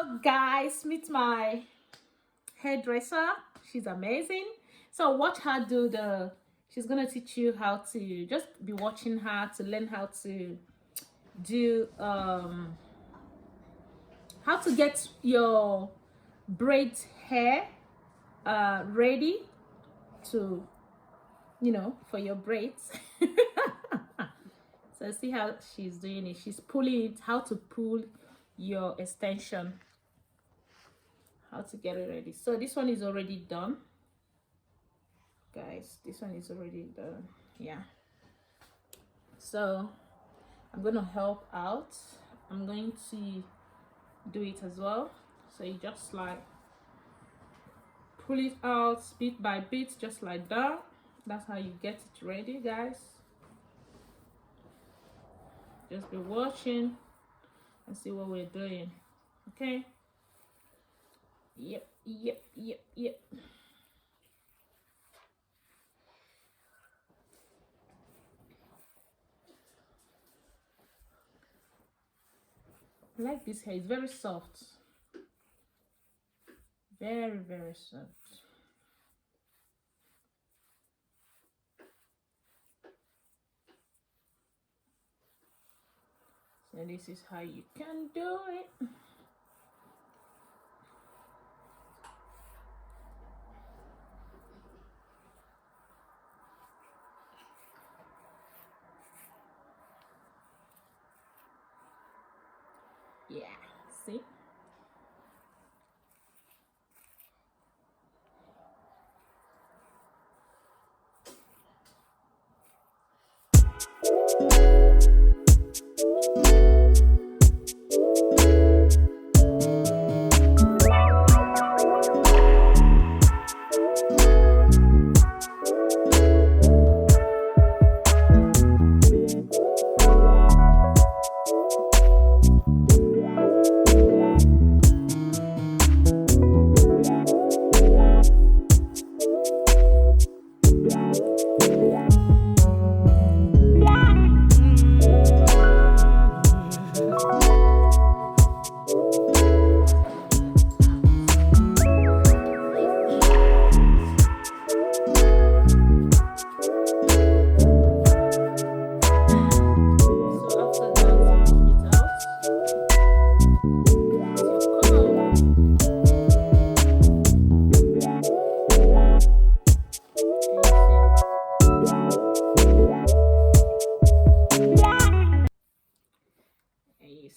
So guys, meet my hairdresser. She's amazing. So watch her do the, she's gonna teach you how to, just be watching her to learn how to do how to get your braid hair ready to, you know, for your braids. So see how she's doing it. She's pulling it, how to pull your extension, how to get it ready. So this one is already done, guys. This one is already done. Yeah, so I'm gonna help out. I'm going to do it as well. So you just like pull it out bit by bit, just like that. That's how you get it ready, guys. Just be watching and see what we're doing. Okay. Yep. I like this hair. It's very soft. Very soft. So this is how you can do it. Yeah, see?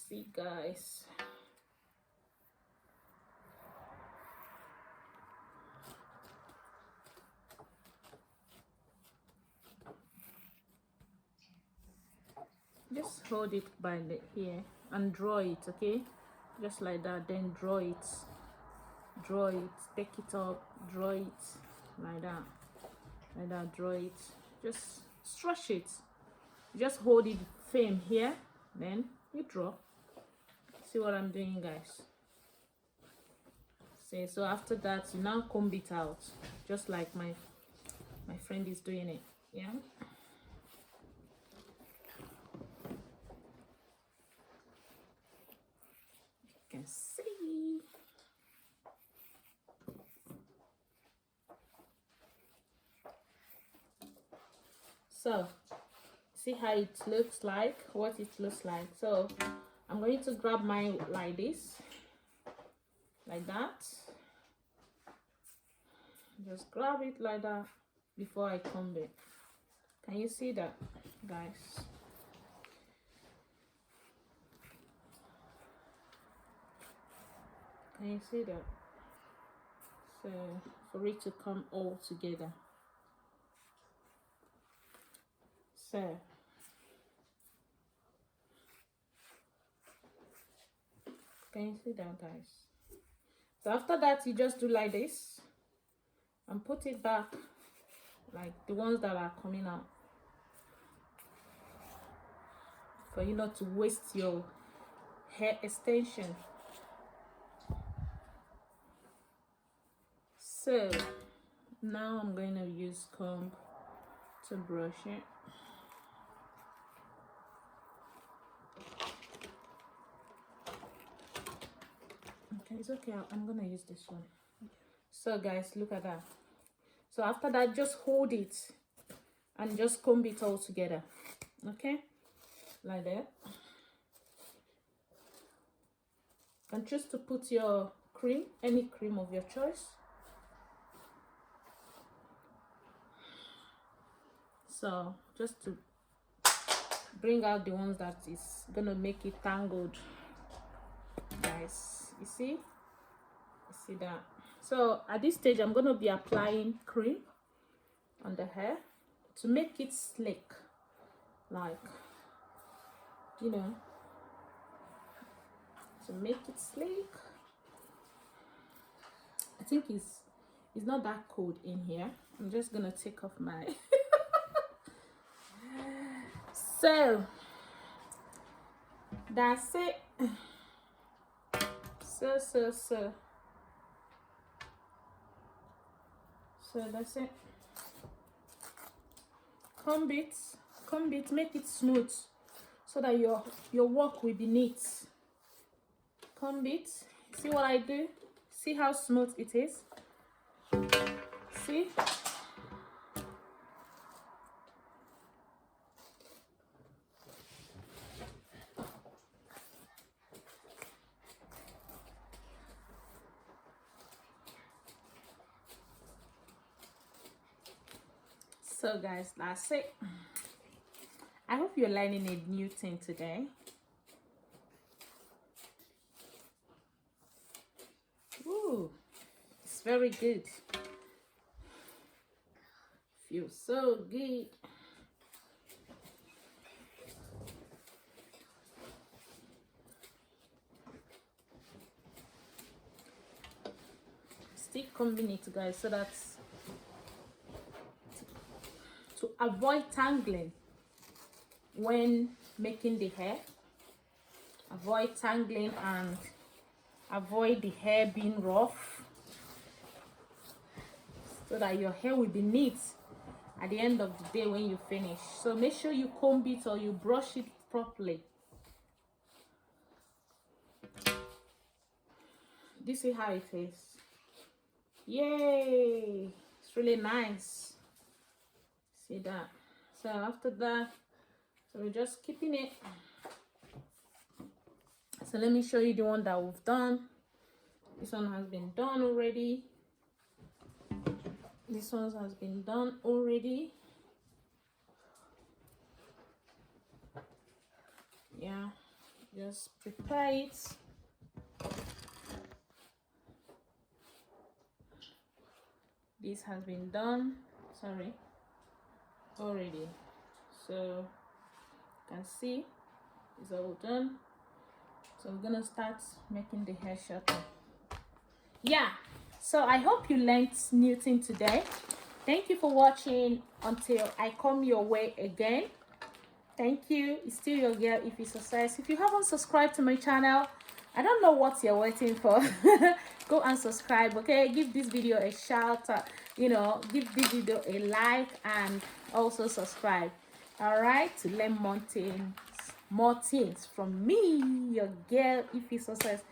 See, guys, just hold it by the here and draw it, okay, just like that. Then draw it, take it up, draw it like that, draw it, just stretch it, just hold it firm here, then you draw. See what I'm doing, guys? See, so after that you now comb it out, just like my friend is doing it. Yeah, you can see. So see how it looks like, what it looks like. So I'm going to grab mine like this, like that. Just grab it like that before I comb it. Can you see that, guys? Can you see that? So for it to come all together. So can you see that, guys? So after that you just do like this and put it back, like the ones that are coming out, for you not to waste your hair extension. So now I'm going to use comb to brush it. It's okay. I'm gonna use this one. So guys, look at that. So after that, just hold it and just comb it all together. Okay, like that. And choose to put your cream, any cream of your choice. So just to bring out the ones that is gonna make it tangled, guys. You see that? So at this stage, I'm gonna be applying cream on the hair to make it slick, like, you know, to make it slick. I think it's not that cold in here. I'm just gonna take off my so that's it. So that's it. Comb it, make it smooth so that your work will be neat. Comb it. See what I do? See how smooth it is? See? So guys, that's it. I hope you're learning a new thing today. Ooh, it's very good. Feels so good. Still combine it, guys, so that to avoid tangling when making the hair. Avoid tangling and avoid the hair being rough, so that your hair will be neat at the end of the day when you finish. So make sure you comb it or you brush it properly. This is how it is. Yay, it's really nice. See that? So after that, so we're just keeping it. So let me show you the one that we've done. This one has been done already. This one has been done already. Yeah, just prepare it. This has been done, sorry, already. So you can see it's all done. So we're gonna start making the hair shorter. Yeah, so I hope you learned new thing today. Thank you for watching until I come your way again. Thank you. It's still your girl, If It's Success. If you haven't subscribed to my channel, I don't know what you're waiting for. Go and subscribe, okay? Give this video a shout, give this video a like, and also subscribe. All right, to learn more things from me, your girl, If It's Success.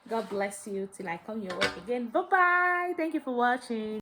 God bless you till I come your way again. Bye bye. Thank you for watching.